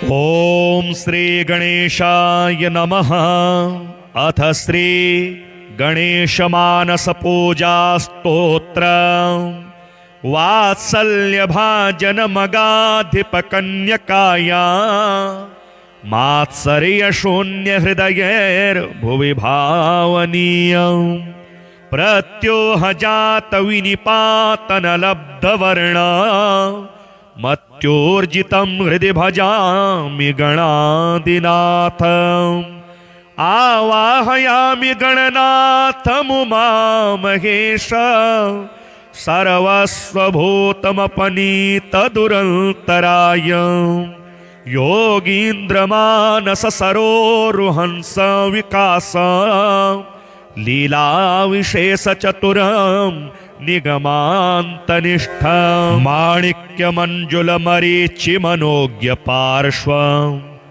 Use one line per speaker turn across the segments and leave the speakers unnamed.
ओम श्री गणेशाय नमः। अथ श्री गणेश मानस पूजा स्तोत्र। वात्सल्य भाजन मगाधिप कन्यकाया मात्सर्य शून्य हृदयैर भुवि भावनीय। प्रत्योह जात विनिपातन लब्ध वर्ण मत्योर्जितं हृदि भजामि गणादिनाथ। आवाहयामि गणनाथमुमा महेश सर्वस्वभूतमपनीत दुरन्तराय। योगीन्द्रमानस सरोरुहंस विकास लीला विशेष चतुरं निगमान्तनिष्ठ। माणिक्य मंजुल मरीचि मनोज्ञ पार्श्व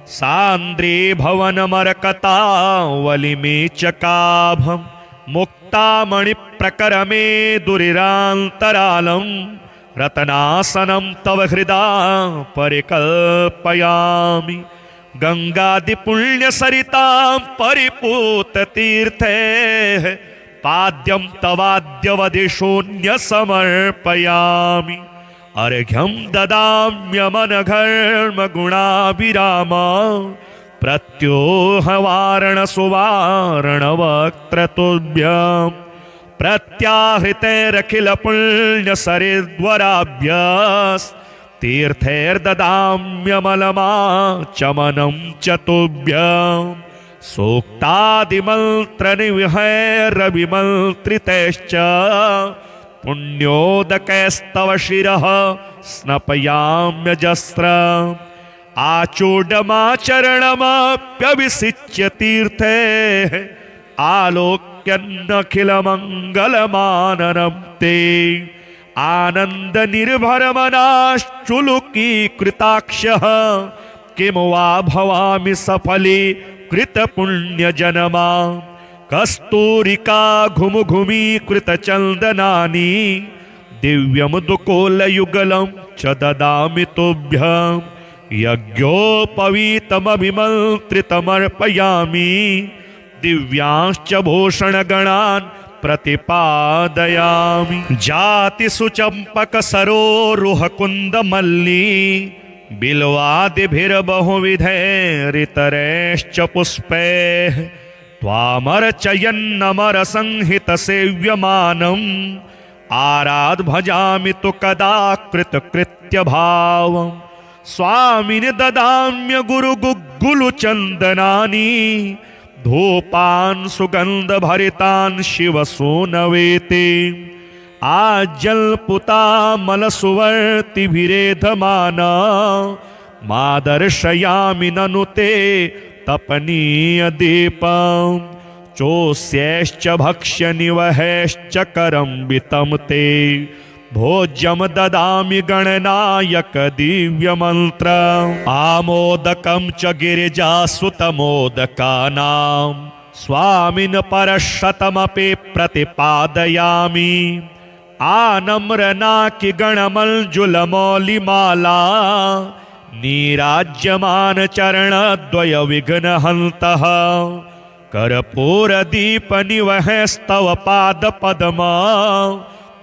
सांद्री भवन मरकतावलिमे चकाभं। मुक्तामणि प्रकरमे दुरिरान्तरालं रतनासनं तव हृदा परिकल्पयामि। गंगादि पुण्य सरितां परिपूत तीर्थे पाद्यं तवाद्यवधि शून्य समर्पयामि। अर्घ्यं ददाम्यमनघर्म गुणाभिराम प्रत्योह वारण सुवारण वक्त्रतुभ्यं। प्रत्याहृतैरखिल पुण्य सरिद्वराभ्यस् तीर्थैर्ददाम्यमलमाचमनं च तुभ्यम्। सूक्तादिमन्त्र निविहैरविमन्त्रितैश्च पुण्योदकैस्तव शिरः स्नपयाम्यजस्र। आचूडमाचरणमप्यभिषिच्य तीर्थे आलोक्यन्नखिलमङ्गलमाननं ते। आनन्द निर्भरमनाश्चुलुकीकृताक्षः किं वा भवामि सफली कृत पुण्य जनमा। कस्तूरिका घुम घुमी कृत चंदनानि दिव्यमुदुकोल युगलं च ददामि तुभ्यं। यज्ञोपवीतमभिमन्त्रितमर्पयामि दिव्यांश्च भूषणगणान् प्रतिपादयामि। जाति सुचंपक सरोरुह कुंद मल्ली बिल्वादिभिर्बहुविधैरितरैश्च पुष्पैः। त्वामर्चयन्नमर संहित सेव्यमानम् आराध भजामि तु कदा कृतकृत्य भावम्। स्वामिनि ददाम्य गुरु गुग्गुलु चन्दनानि धूपान् सुगंध भरितान् शिव सूनवेते। आज्जल्पुतामल सुवर्तिभिरेधमाना मादर्शयामि ननु ते तपनीय दीपं। चोष्यैश्च भक्ष्य निवहैश्च करम्बितं ते भोज्यं ददामि गणनायक दिव्य मंत्र। आमोदकं च गिरिजासुतमोदकानां स्वामिन् परशतमपि प्रतिपादयामि। आनम्रनाकि गणमञ्जुलमौलिमाला नीराज्यमान चरणद्वय विघ्नहन्तः। कर्पूरदीप निवहैस्तव पादपद्मा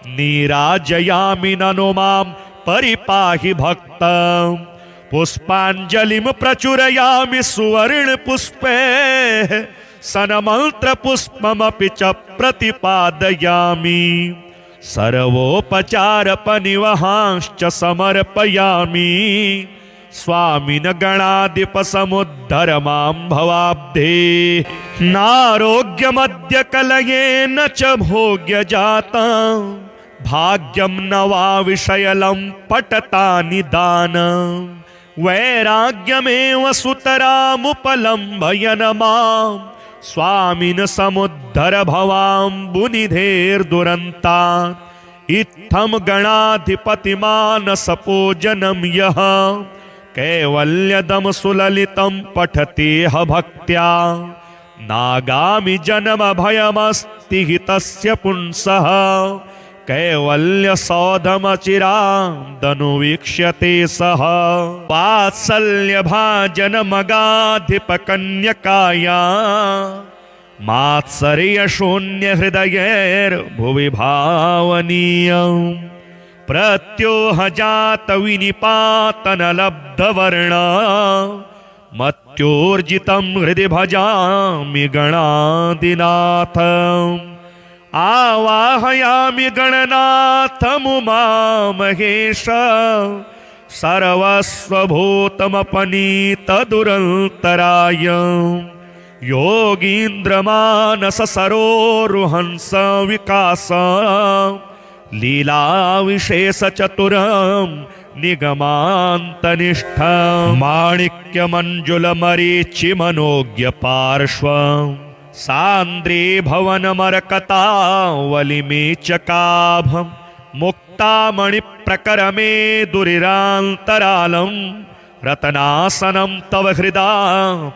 नीराजयामि ननु मां परिपाहि भक्तं। पुष्पाञ्जलिं प्रचुरयामि सुवर्ण पुष्पे सनमन्त्र पुष्पमपि च प्रतिपादयामि। सर्वोपचारपनिवहांश्च समर्पयामि। स्वामिन गणाधिप समुद्धर मां भवाब्धे। नारोग्यमद्य कलयेन च भोग्य जातं भाग्यं न वा विषयलं पटता निदानं। वैराग्यमेव सुतरामुपलम्भयन मां स्वामिन समुद्धर भवाम्बुनिधेर्दुरन्तान्। इत्थं गणाधिपतिमानस पूजनं यः कैवल्यदं सुललितं पठतेह भक्त्या। नागामि जन्म भयमस्ति हि तस्य पुंसः कैवल्यसौधमचिरादनुवीक्ष्यते सः वात्सल्यभाजनमगाधिपकन्यकाया मात्सर्यशून्यहृदयैर्भुवि भावनीयम् प्रत्योहजातविनिपातनलब्धवर्ण मत्योर्जितं हृदि भजामि गणाधिनाथम् आवाहयामि गणनाथमुमामहेश सर्वस्वभूतमपनीतदुरन्तराय योगीन्द्रमानससरोरुहंस विकास लीलाविशेषचतुरं निगमान्तनिष्ठं माणिक्यमञ्जुलमरीचिमनोज्ञपार्श्वं सान्द्रे भवनमरकतावलिमेचकाभं मुक्तामणिप्रकरमे दुरिरान्तरालं रतनासनं तव हृदा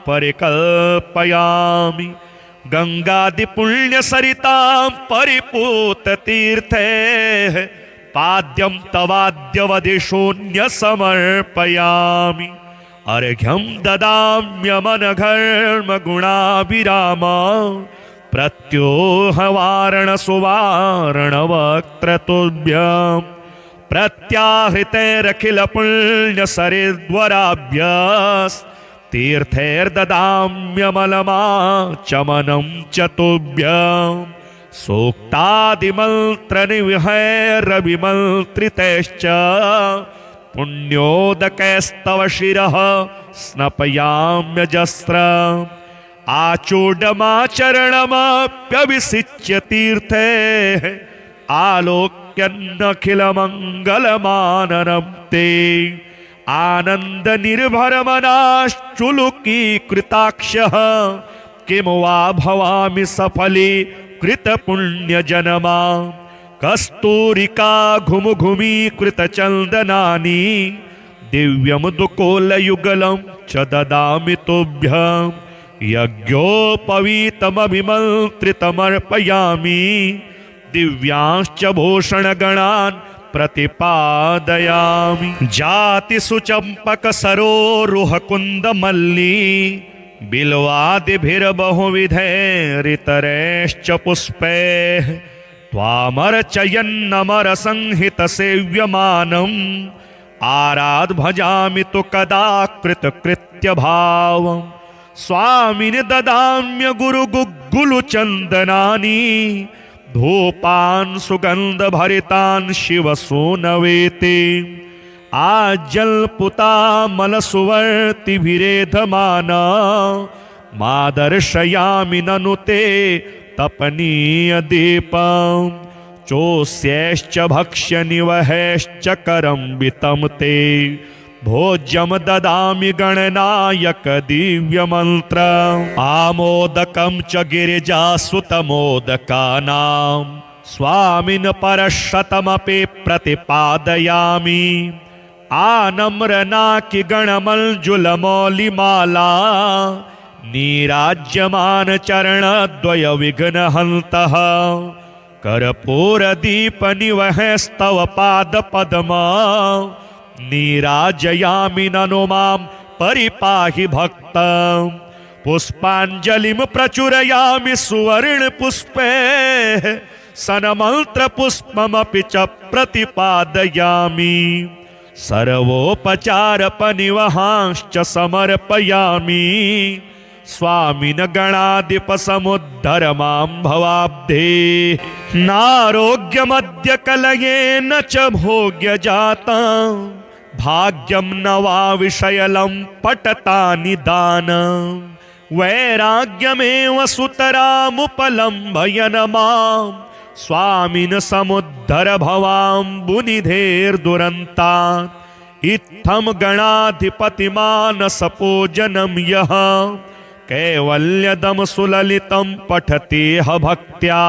परिकल्पयामि गंगादिपुण्यसरितां परिपूततीर्थे पाद्यं तवाद्यवधिशून्यसमर्पयामि अर्घ्यं ददाम्यमनघर्मगुणाभिराम प्रत्योहवारणसुवारणवक्त्रतुभ्यं प्रत्याहृतैरखिलपुण्यसरिद्वराभ्यस्तीर्थैर्ददाम्यमलमाचमनं च तुभ्यं सूक्तादिमन्त्रनिविहैरविमन्त्रितैश्च पुण्योदकैस्तव शिरः स्नपयाम्यजस्रम् आचूडमाचरणमप्यभिषिच्य तीर्थे आलोक्यन्नखिलमङ्गलमाननं ते आनन्दनिर्भरमनाश्चुलुकीकृताक्षः किं वा भवामि सफली कृतपुण्यजनमा कस्तूरिका घुमघुमीकृतचन्दनानि दिव्यमुदुकोलयुगलं च ददामि तुभ्यं यज्ञोपवीतमभिमन्त्रितमर्पयामि दिव्यांश्च भूषणगणान् प्रतिपादयामि जातिसुचम्पकसरोरुहकुन्दमल्ली बिल्वादिभिर्बहुविधैरितरैश्च पुष्पैः त्वामर्चयन्नमरसंहितसेव्यमानम् आराध भजामि तु कदा कृतकृत्यभावम् स्वामिनि ददाम्य गुरुगुग्गुलुचन्दनानि धूपान् सुगन्धभरितान् शिवसूनवेति आज्जल्पुतामलसुवर्तिभिरेधमाना मादर्शयामि ननु ते तपनीयदीपम् चोष्यैश्च भक्ष्यनिवहैश्च करं वितं ते भोज्यं ददामि गणनायक दिव्यमन्त्रम् आमोदकं च गिरिजासुतमोदकानां स्वामिन् परशतमपि प्रतिपादयामि आनम्रनाकि गणमञ्जुलमौलिमाला नीराज्यमान चरणद्वय विघ्नहन्तः कर्पूरदीपनिवहैस्तव पादपद्मा नीराजयामि ननु मां परिपाहि भक्तं पुष्पाञ्जलिं प्रचुरयामि सुवर्णपुष्पे सन्मन्त्रपुष्पमपि च प्रतिपादयामि सर्वोपचारपनिवहांश्च समर्पयामि स्वामिन गणाधिपसमुद्धर मां भवाब्धे नारोग्यमद्य कलयेन च भोग्यजातं भाग्यं न वा विषयलं पटता निदानं वैराग्यमेव सुतरामुपलम्भयन मां स्वामिन् समुद्धर भवाम्बुनिधेर्दुरन्तान् इत्थं गणाधिपतिमानसपूजनं यः कैवल्यदं सुललितं पठतेह भक्त्या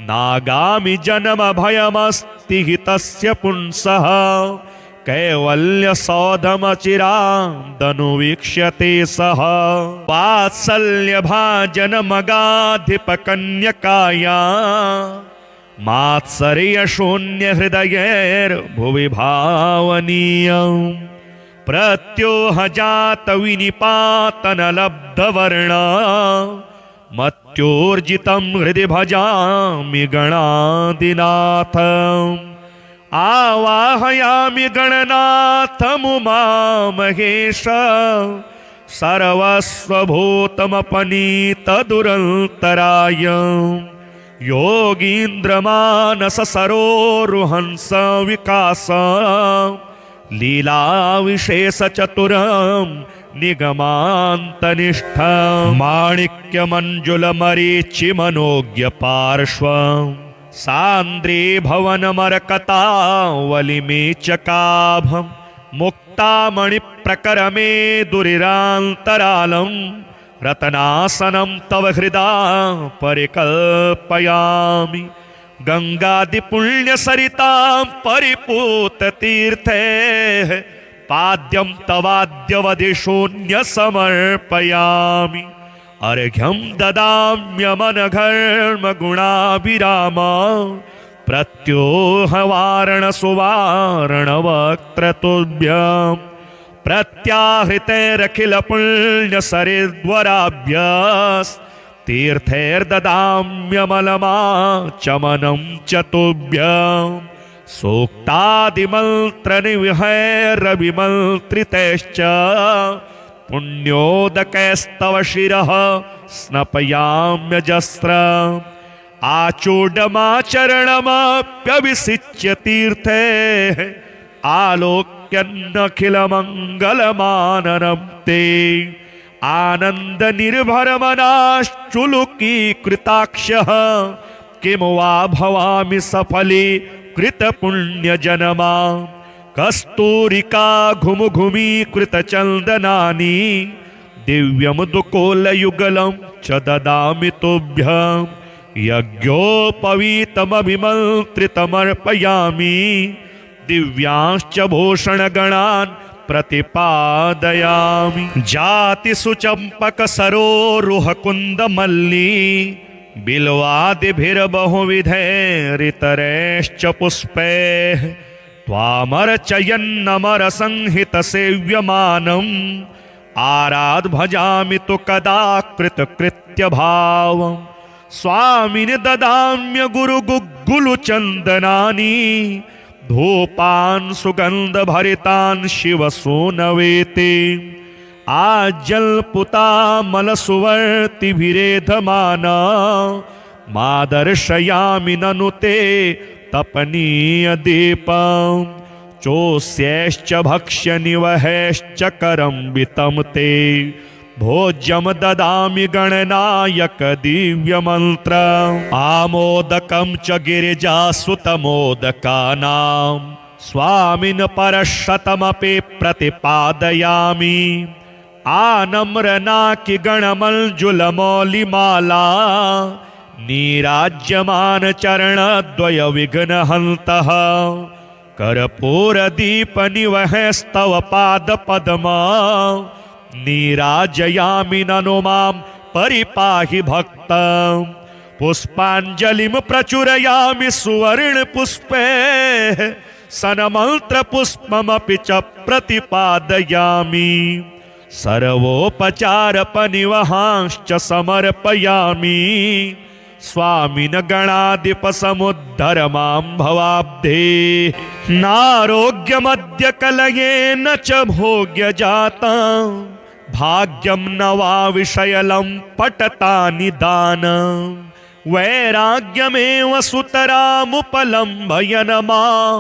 नागामि जन्म भयमस्ति हि तस्य पुंसः कैवल्यसौधमचिरादनुवीक्ष्यते सः वात्सल्यभाजनमगाधिपकन्यकाया मात्सर्यशून्यहृदयैर्भुवि भावनीयम् प्रत्योहजातविनिपातनलब्धवर्ण मत्योर्जितं हृदि भजामि गणादिनाथ आवाहयामि गणनाथमुमामहेश सर्वस्वभूतमपनीतदुरन्तराय योगीन्द्रमानससरोरुहंस विकास लीलाविशेषचतुरं निगमान्तनिष्ठं माणिक्यमञ्जुलमरीचिमनोज्ञपार्श्वं सान्द्रे भवनमरकतावलिमेचकाभं मुक्तामणिप्रकरमे दुरिरान्तरालं रतनासनं तव हृदा परिकल्पयामि गंगादिपुण्यसरितां परिपूततीर्थे पाद्यं तवाद्यवधिशून्यसमर्पयामि अर्घ्यं ददाम्यमनघर्मगुणाभिराम प्रत्योहवारणसुवारणवक्त्रतुभ्यं प्रत्याहृतैरखिलपुण्यसरिद्वराभ्यास्तीर्थैर्ददाम्यमलमाचमनं च तुभ्यं सूक्तादिमन्त्रनिविहैरविमन्त्रितैश्च पुण्योदकैस्तव शिरः स्नपयाम्यजस्रम् आचूडमाचरणमप्यभिषिच्य तीर्थे आलोक्यन्नखिलमङ्गलमाननं ते आनन्दनिर्भरमनाश्चुलुकीकृताक्षः किं वा भवामि सफली कृतपुण्यजनमा कस्तूरिका घुमघुमीकृतचन्दनानि दिव्यमुदुकोलयुगलं च ददामि तुभ्यं यज्ञोपवीतमभिमन्त्रितमर्पयामि दिव्यांश्च भूषणगणान् प्रतिपादयामि जातिसुचम्पकसरोरुहकुन्दमल्ली बिल्वादिभिर्बहुविधैरितरैश्च पुष्पैः त्वामर्चयन्नमरसंहितसेव्यमानम् आराध भजामि तु कदा कृतकृत्यभावम् स्वामिनि ददाम्य गुरुगुग्गुलुचन्दनानि धूपान् सुगन्धभरितान् शिवसूनवेते आज्जल्पुतामलसुवर्तिभिरेधमाना मादर्शयामि ननु ते तपनीयदीपम् चोष्यैश्च भक्ष्यनिवहैश्च करम्बितं ते भोज्यं ददामि गणनायक दिव्यमन्त्रम् आमोदकं च गिरिजासुतमोदकानां स्वामिन् परशतमपि प्रतिपादयामि आनम्रनाकि गणमञ्जुलमौलिमाला नीराज्यमानचरणद्वय विघ्नहन्तः कर्पूरदीपनिवहैस्तव पादपद्मा नीराजयामि ननु मां परिपाहि भक्तं पुष्पाञ्जलिं प्रचुरयामि सुवर्णपुष्पे सन्मन्त्रपुष्पमपि च प्रतिपादयामि सर्वोपचारपनिवहांश्च समर्पयामि स्वामिन् गणाधिपसमुद्धर मां भवाब्धे नारोग्यमद्य कलयेन च भोग्यजातं भाग्यं न वा विषयलं पटता निदानं वैराग्यमेव सुतरामुपलम्भयन् मां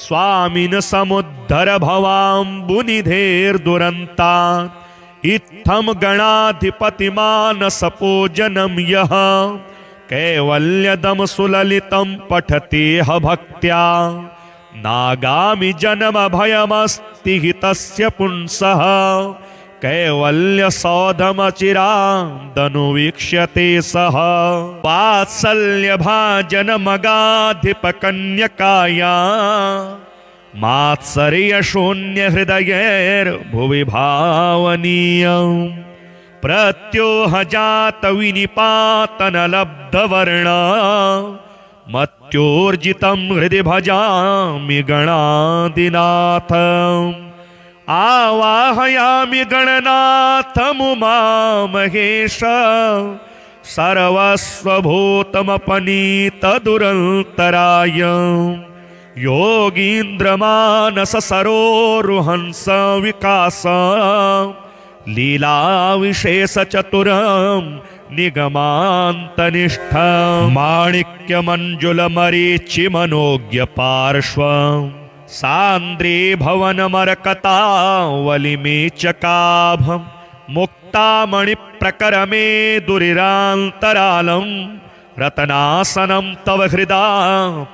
स्वामिन् समुद्धर भवाम्बुनिधेर्दुरन्तात् इत्थं गणाधिपतिमानसपूजनं यः कैवल्यदं सुललितं पठतेह भक्त्या नागामि जन्म भयमस्ति हि तस्य पुंसः कैवल्यसौधमचिरादनुवीक्ष्यते सः वात्सल्यभाजनमगाधिपकन्यकाया मात्सर्यशून्यहृदयैर्भुवि भावनीयम् प्रत्योहजातविनिपातनलब्धवर्ण मत्यो मत्योर्जितं हृदि भजामि गणाधिनाथ आवाहयामि गणनाथमुमामहेश सर्वस्वभूतमपनीतदुरन्तराय योगीन्द्रमानससरोरुहंस विकास लीलाविशेषचतुरं निगमान्तनिष्ठं माणिक्यमञ्जुलमरीचिमनोज्ञपार्श्वं सान्द्रे भवनमरकतावलिमेचकाभं मुक्तामणिप्रकरमे दुरिरान्तरालं रतनासनं तव हृदा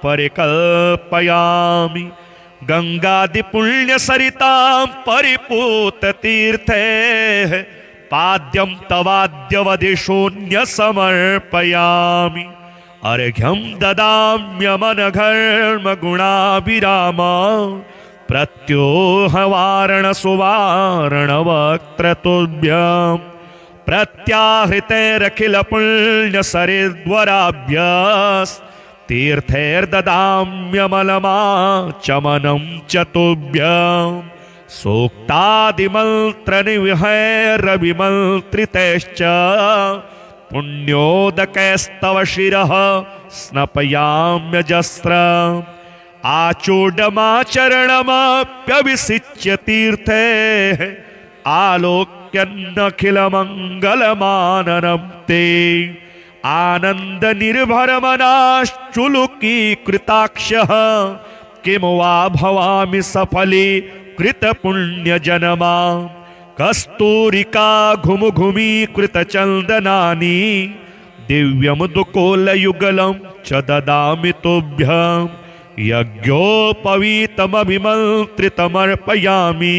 परिकल्पयामि गंगादिपुण्यसरितां परिपूततीर्थे पाद्यं तवाद्यवधिशून्य समर्पयामि अर्घ्यं ददाम्यमनघर्मगुणाभिराम प्रत्योहवारणसुवारणवक्त्रतुभ्यं प्रत्याहृतैरखिलपुण्यसरिद्वराभ्यास्तीर्थैर्ददाम्यमलमाचमनं च तुभ्यं सूक्तादिमन्त्रनिविहैरविमन्त्रितैश्च पुण्योदकैस्तव शिरः स्नपयाम्यजस्रम् आचूडमाचरणमप्यभिषिच्य तीर्थे आलोक्यन्नखिलमङ्गलमाननं ते आनन्दनिर्भरमनाश्चुलुकीकृताक्षः किं वा भवामि सफली कृतपुण्यजनमा कस्तूरिका घुमघुमीकृतचन्दनानि दिव्यमुदुकोलयुगलं च ददामि तुभ्यं यज्ञोपवीतमभिमन्त्रितमर्पयामि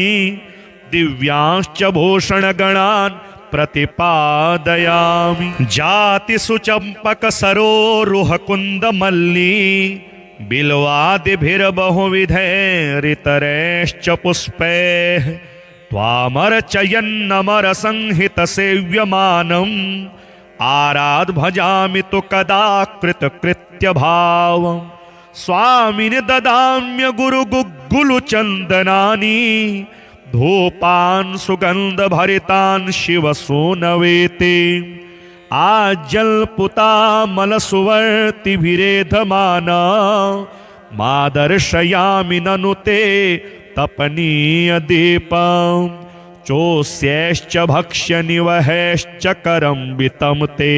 दिव्यांश्च भूषणगणान् प्रतिपादयामि जातिसुचम्पकसरोरुहकुन्दमल्ली बिल्वादिभिर्बहुविधैरितरैश्च पुष्पैः त्वामर्चयन्नमरसंहितसेव्यमानम् आराध भजामि तु कदा कृतकृत्यभावम् स्वामिनि ददाम्य गुरुगुग्गुलुचन्दनानि धूपान् सुगन्धभरितान् शिवसूनवेते आज्जल्पुतामलसुवर्तिभिरेधमाना मादर्शयामि ननु ते तपनीयदीपम् चोष्यैश्च भक्ष्यनिवहैश्च करम्बितं ते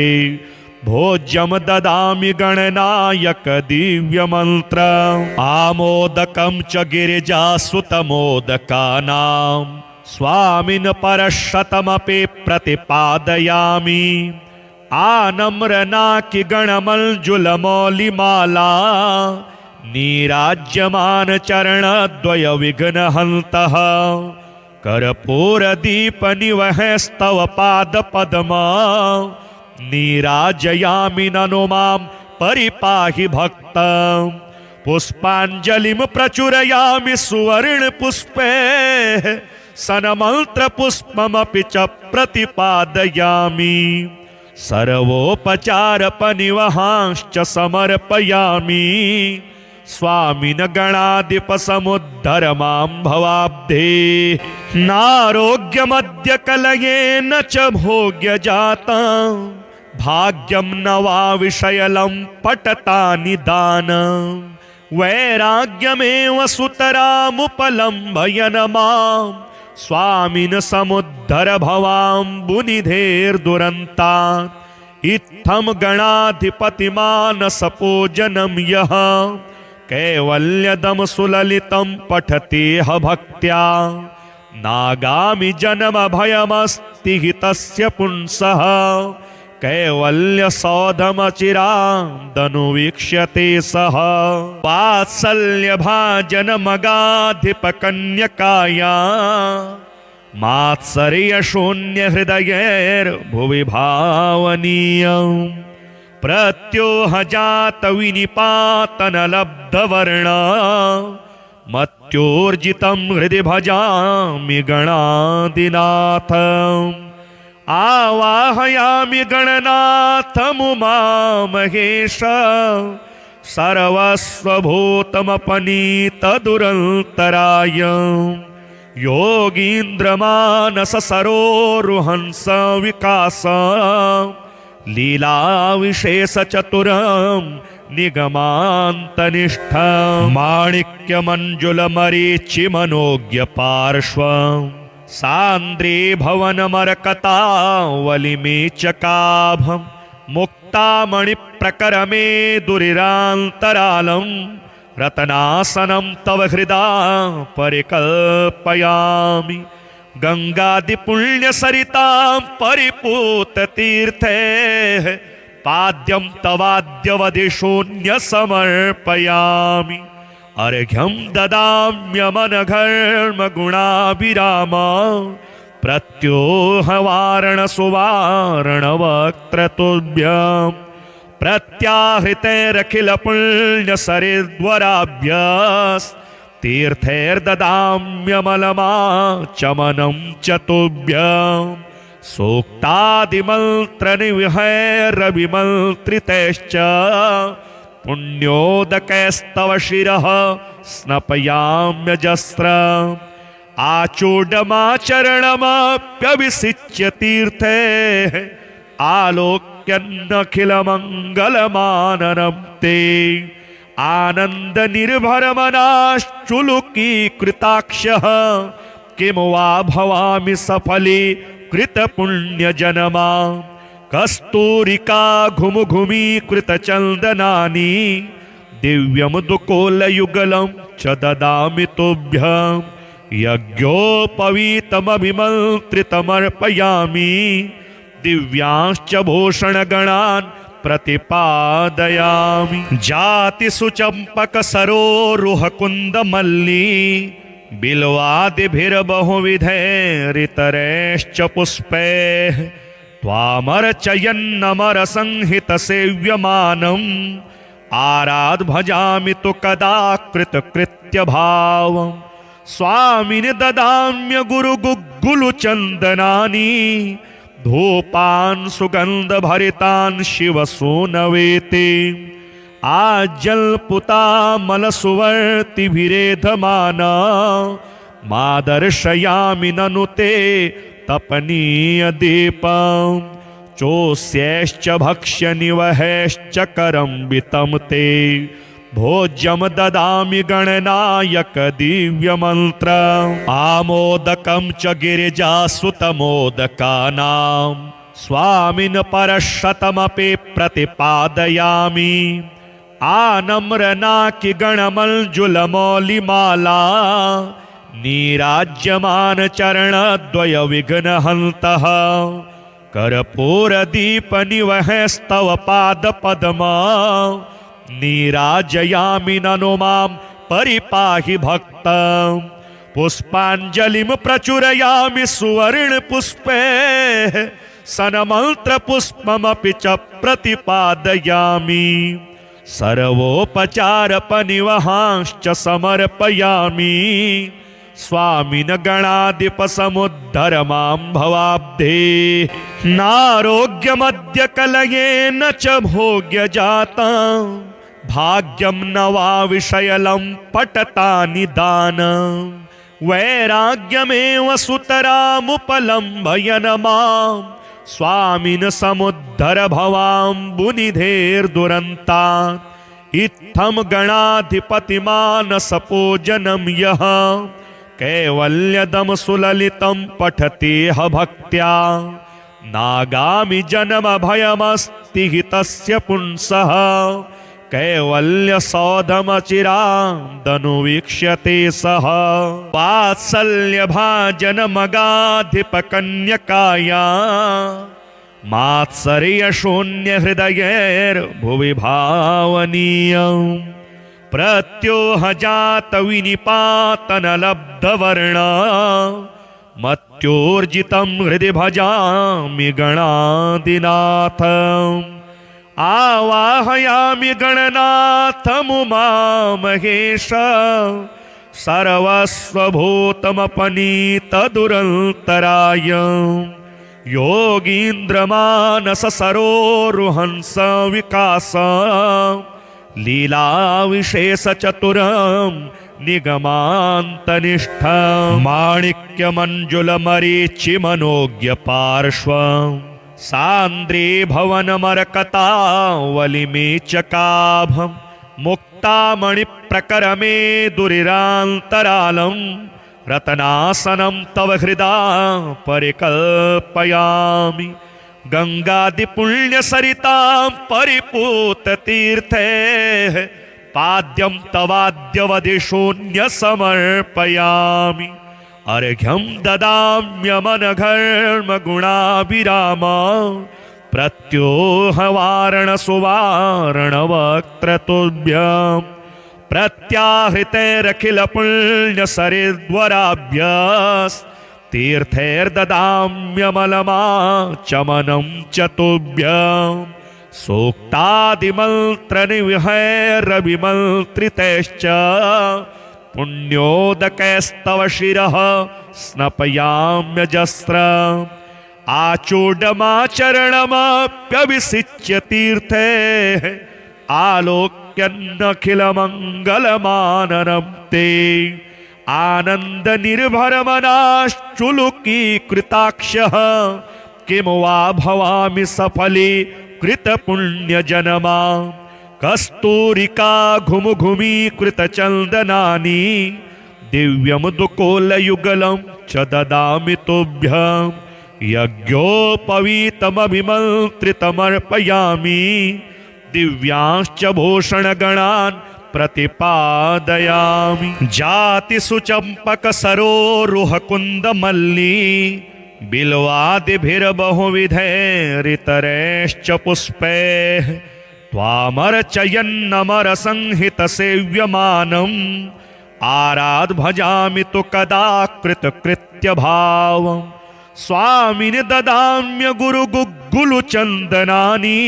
भोज्यं ददामि गणनायक दिव्यमन्त्रम् आमोदकं च गिरिजासुतमोदकानां स्वामिन् परशतमपि प्रतिपादयामि आनम्रनाकि गणमञ्जुलमौलिमाला नीराज्यमान चरणद्वय विघ्नहन्तः कर्पूरदीपनिवहैस्तव पादपद्मा नीराजयामि ननु मां परिपाहि भक्तं पुष्पाञ्जलिं प्रचुरयामि सुवर्णपुष्पे सन्मन्त्रपुष्पमपि च प्रतिपादयामि सर्वोपचारपनिवहांश्च समर्पयामि स्वामिन् गणाधिपसमुद्धर मां भवाब्धे नारोग्यमद्य कलयेन च भोग्यजातं भाग्यं न वा विषयलं पटतानि दानं वैराग्यमेव सुतरामुपलम्भयन् मां स्वामिन् समुद्धर भवाम्बुनिधेर्दुरन्तात् इत्थं गणाधिपतिमानसपूजनं यः कैवल्यदं सुललितं पठतेह भक्त्या नागामि जन्म भयमस्ति हि तस्य पुंसः कैवल्यसौधमचिरादनुवीक्ष्यते सः वात्सल्यभाजनमगाधिपकन्यकाया मात्सर्यशून्यहृदयैर्भुवि भावनीयम् प्रत्योहजातविनिपातनलब्धवर्ण मत्योर्जितं हृदि भजामि गणाधिनाथम् आवाहयामि गणनाथमुमामहेश सर्वस्वभूतमपनीतदुरन्तराय योगीन्द्रमानस सरोरुहंस विकास लीलाविशेषचतुरं निगमान्तनिष्ठं माणिक्यमञ्जुलमरीचिमनोज्ञपार्श्वं सान्द्रे भवनमरकतावलिमेचकाभं मुक्तामणिप्रकरमे दुरिरान्तरालं रतनासनं तव हृदा परिकल्पयामि गंगादिपुण्यसरितां परिपूततीर्थे पाद्यं तवाद्यवधिशून्यसमर्पयामि अर्घ्यं ददाम्यमनघर्मगुणाभिराम प्रत्योहवारणसुवारणवक्त्रतुभ्यं प्रत्याहृतैरखिलपुण्यसरिद्वराभ्यास्तीर्थैर्ददाम्यमलमाचमनं च तुभ्यं सूक्तादिमन्त्रनिविहैरविमन्त्रितैश्च पुण्योदकैस्तव शिरः स्नपयाम्यजस्रम् आचूडमाचरणमप्यभिषिच्य तीर्थे आलोक्यन्नखिलमङ्गलमाननं ते आनन्दनिर्भरमनाश्चुलुकीकृताक्षः किं वा भवामि सफली कृतपुण्यजनमा कस्तूरिका घुमघुमीकृतचन्दनानि दिव्यमुदुकोलयुगलं च ददामि तुभ्यं यज्ञोपवीतमभिमन्त्रितमर्पयामि दिव्यांश्च भूषणगणान् प्रतिपादयामि जातिसुचम्पकसरोरुहकुन्दमल्ली बिल्वादिभिर्बहुविधैरितरैश्च पुष्पैः त्वामर्चयन्नमरसंहितसेव्यमानम् आराध भजामि तु कदा कृतकृत्यभावम् स्वामिनि ददाम्य गुरुगुग्गुलुचन्दनानि धूपान् सुगन्धभरितान् शिवसूनवेति आज्जल्पुतामलसुवर्तिभिरेधमाना मादर्शयामि ननु ते तपनीयदीपम् चोष्यैश्च भक्ष्यनिवहैश्च करम्बितं ते भोज्यं ददामि गणनायक दिव्यमन्त्रम् आमोदकं च गिरिजासुतमोदकानां स्वामिन् परशतमपि प्रतिपादयामि आनम्रनाकि गणमञ्जुलमौलिमाला नीराज्यमान चरणद्वय विघ्नहन्तः कर्पूरदीपनिवहैस्तव पादपद्मा नीराजयामि ननु मां परिपाहि भक्तं पुष्पाञ्जलिं प्रचुरयामि सुवर्णपुष्पे सन्मन्त्रपुष्पमपि च प्रतिपादयामि सर्वोपचारपनिवहांश्च समर्पयामि स्वामिन् गणाधिपसमुद्धर मां भवाब्धे नारोग्यमद्य कलयेन च भोग्यजातं भाग्यं न वा विषयलं पटतानि दानं वैराग्यमेव सुतरामुपलम्भयन् मां स्वामिन् समुद्धर भवाम्बुनिधेर्दुरन्तान् इत्थं गणाधिपतिमानसपूजनं यः कैवल्यदं सुललितं पठतेह भक्त्या नागामि जन्म भयमस्ति हि तस्य पुंसः कैवल्यसौधमचिरादनुवीक्ष्यते सः वात्सल्यभाजनमगाधिपकन्यकाया मात्सर्यशून्यहृदयैर्भुवि भावनीयम् प्रत्योहजातविनिपातनलब्धवर्ण मत्योर्जितं हृदि भजामि गणाधिनाथम् आवाहयामि गणनाथमुमामहेश सर्वस्वभूतमपनीतदुरन्तराय योगीन्द्रमानस सरोरुहंस विकास लीलाविशेषचतुरं निगमान्तनिष्ठं माणिक्यमञ्जुलमरीचिमनोज्ञपार्श्वं सान्द्रीभवनमरकतावलिमेचकाभं मुक्तामणिप्रकरमे दुरिरान्तरालं रतनासनं तव हृदा परिकल्पयामि गंगादिपुण्यसरितां परिपूततीर्थे पाद्यं तवाद्यवधिशून्यसमर्पयामि अर्घ्यं ददाम्यमनघर्मगुणाभिराम प्रत्योहवारणसुवारणवक्त्रतुभ्यं प्रत्याहृतैरखिलपुण्यसरिद्वराभ्यस् तीर्थैर्ददाम्यमलमाचमनं च तुभ्यं सूक्तादिमन्त्रनिविहैरविमन्त्रितैश्च पुण्योदकैस्तव शिरः स्नपयाम्यजस्रम् आचूडमाचरणमप्यभिषिच्य तीर्थे आलोक्यन्नखिलमङ्गलमाननं ते आनंद निर्भरमनाश्चुलुकीकृताक्षः किं वा भवामि सफली कृतपुण्यजनमा कस्तूरिका घुमघुमीकृतचन्दनानि दिव्यमुदुकोलयुगलं च ददामि तुभ्यं यज्ञोपवीतमभिमन्त्रितमर्पयामि दिव्यांश्च भूषणगणान् प्रतिपादयामि जाति सुचंपक सरोरुहकुंदमल्ली बिल्वादिभिर्बहुविधैरितरैश्च पुष्पैः त्वामर्चयन्नमर संहित सेव्यमानम् आराध भजामि तु कदा कृतकृत्य भावम् स्वामिनि ददाम्य गुरुगुग्गुलु चन्दनानि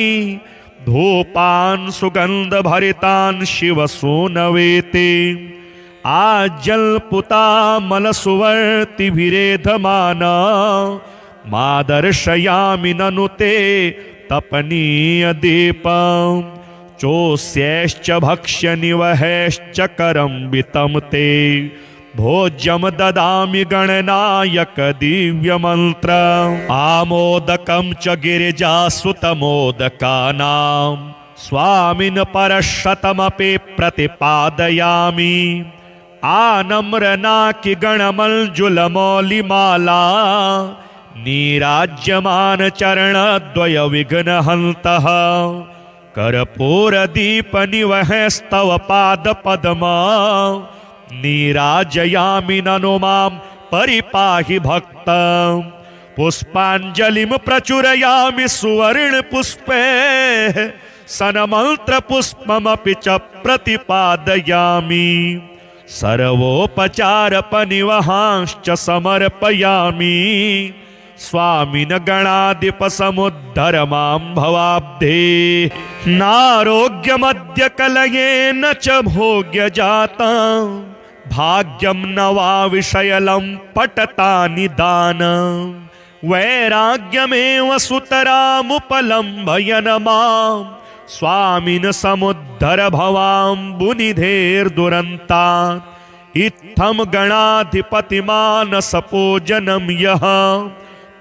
धूपान् सुगंध भरितान् शिव सूनवेते आजल्पुतामल सुवर्तिभिरेधमाना मादर्शयामि ननु ते तपनीय दीपं चोस्यैश्च भक्ष्य निवहैश्च करम्बितं ते भोज्यं ददामि गणनायक दिव्यमन्त्र आमोदकं च गिरिजासुतमोदकानां स्वामिन् परशतमपि प्रतिपादयामि आनम्रनाकि गणमञ्जुलमौलिमाला नीराज्यमान चरणद्वय विघ्नहन्तः कर्पूरदीपनिवहैस्तव पादपद्मा नीराजयामि ननु मां परिपाहि भक्तं पुष्पाञ्जलिं प्रचुरयामि सुवर्णपुष्पे सन्मन्त्रपुष्पमपि च प्रतिपादयामि सर्वोपचारपनिवहांश्च समर्पयामि स्वामिन् गणाधिपसमुद्धर मां भवाब्धे नारोग्यमद्य कलयेन च भोग्यजातं भाग्यं न वा विषयलं पटतानि दानं वैराग्यमेव सुतरामुपलम्भयन् मां स्वामिन् समुद्धर भवाम्बुनिधेर्दुरन्तान् इत्थं गणाधिपतिमानसपूजनं यः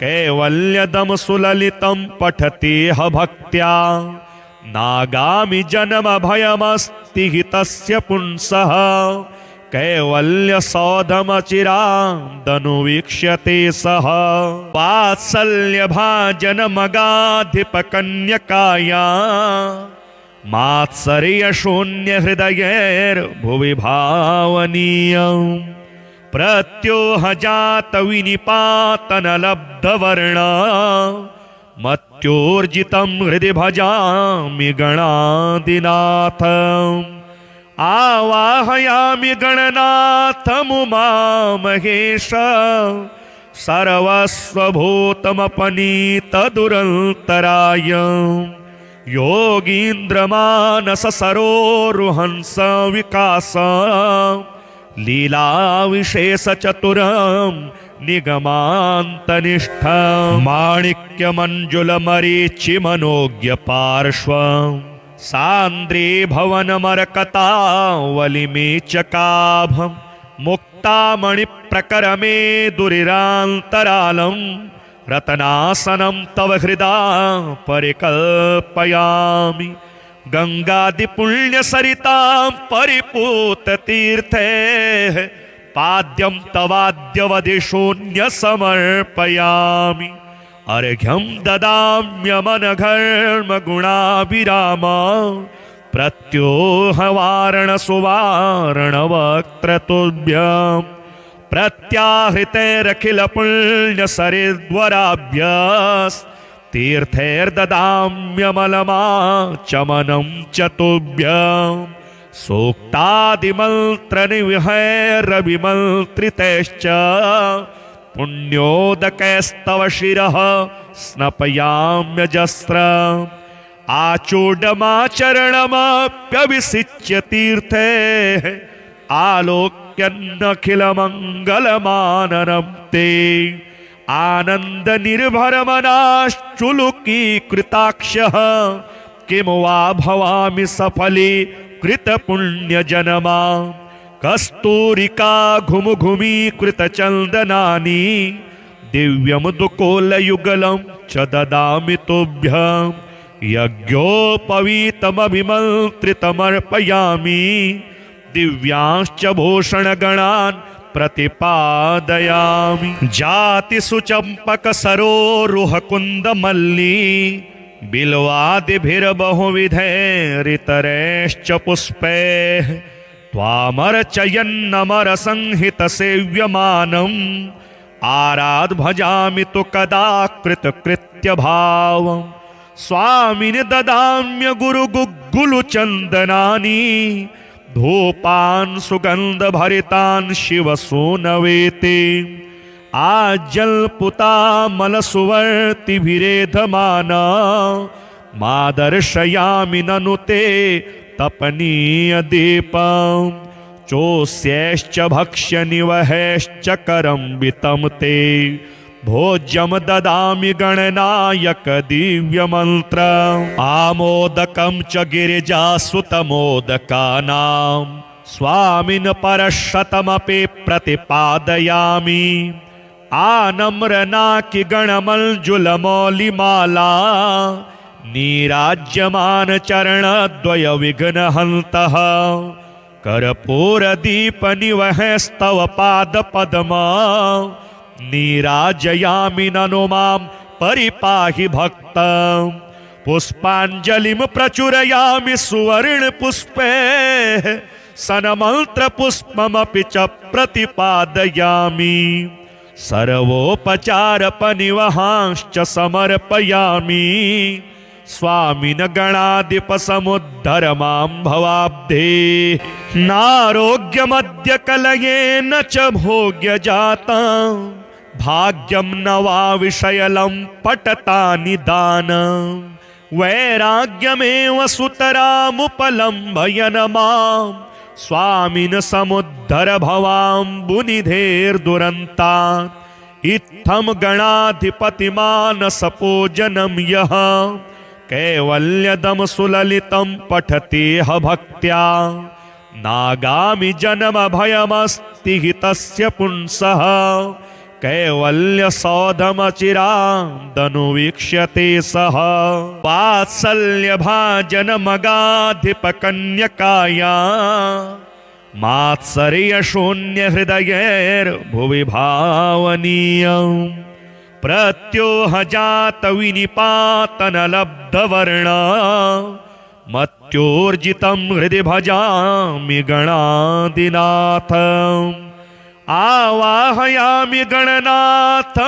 कैवल्यदं सुललितं पठतेह भक्त्या नागामि जन्म भयमस्ति हि तस्य पुंसः कैवल्यसौधमचिरादनुवीक्ष्यते सः वात्सल्यभाजनमगाधिपकन्यकाया मात्सर्यशून्यहृदयैर्भुवि भावनीयम् प्रत्योहजात विनिपातनलब्धवर्ण मत्योर्जितं हृदि भजामि गणाधिनाथम् आवाहयामि गणनाथमुमामहेश सर्वस्वभूतमपनीतदुरन्तराय योगीन्द्रमानससरोरुहंस विकास लीलाविशेषचतुरं निगमान्तनिष्ठं माणिक्यमञ्जुलमरीचिमनोज्ञपार्श्वं सान्द्रे भवनमरकतावलिमेचकाभं मुक्तामणिप्रकरमे दुरिरान्तरालं रतनासनं तव हृदा परिकल्पयामि गंगादिपुण्यसरितां परिपूततीर्थे पाद्यं तवाद्यवदिशून्यसमर्पयामि अर्घ्यं ददाम्यमनघर्मगुणाभिराम प्रत्योहवारणसुवारणवक्त्रतुभ्यं प्रत्याहृतैरखिलपुण्यसरिद्वराभ्यास्तीर्थैर्ददाम्यमलमाचमनं च तुभ्यं सूक्तादिमन्त्रनिवहैरविमन्त्रितैश्च पुण्योदकैस्तव शिरः स्नपयाम्यजस्रम् आचूडमाचरणमप्यभिषिच्य तीर्थे आलोक्यन्नखिलमङ्गलमाननं ते आनन्दनिर्भरमनाश्चुलुकीकृताक्षः किं वा भवामि सफली कृतपुण्यजनमा कस्तूरिका घुमघुमीकृतचन्दनानि दिव्यमुदुकोलयुगलं च ददामि तुभ्यं यज्ञोपवीतमभिमन्त्रितमर्पयामि दिव्यांश्च भूषणगणान् प्रतिपादयामि जातिसुचम्पकसरोरुहकुन्दमल्ली बिल्वादिभिर्बहुविधैरितरैश्च पुष्पैः त्वामर्चयन्नमरसंहितसेव्यमानम् आराध भजामि तु कदा कृतकृत्यभावम् स्वामिनि ददाम्य गुरुगुग्गुलुचन्दनानि धूपान् सुगन्धभरितान् शिवसूनवेते आज्जल्पुतामलसुवर्तिभिरेधमाना मादर्शयामि ननु ते तपनीयदीपम् चोष्यैश्च भक्ष्यनिवहैश्च करम्बितं ते भोज्यं ददामि गणनायक दिव्यमन्त्रम् आमोदकं च गिरिजासुतमोदकानां स्वामिन् परशतमपि प्रतिपादयामि आनम्रनाकि गणमञ्जुलमौलिमाला नीराज्यमान चरणद्वय विघ्नहन्तः कर्पूरदीपनिवहैस्तव पादपद्मा नीराजयामि ननु मां परिपाहि भक्तं पुष्पाञ्जलिं प्रचुरयामि सुवर्णपुष्पे सन्मन्त्रपुष्पमपि च प्रतिपादयामि सर्वोपचारपनिवहांश्च समर्पयामि स्वामिन गणाधिपसमुद्धर मां भवाब्धे नारोग्यमद्य कलयेन च भोग्यजातं भाग्यं न वा विषयलं पटतानि दानं वैराग्यमेव सुतरामुपलम्भयन मां स्वामिन समुद्धर भवाम्बुनिधेर्दुरन्तात् इत्थं गणाधिपतिमानसपूजनं यः कैवल्यदं सुललितं पठति ह भक्त्या नागामि जन्म भयमस्ति हि तस्य पुंसः कैवल्यसौधमचिरादनुवीक्ष्यते सः वात्सल्यभाजनमगाधिपकन्यकाया मात्सर्यशून्यहृदयैर्भुवि भावनीयम् प्रत्योहजातविनिपातनलब्धवर्ण मत्योर्जितं हृदि भजामि गणाधिनाथम् आवाहयामि गणनाथमुमामहेश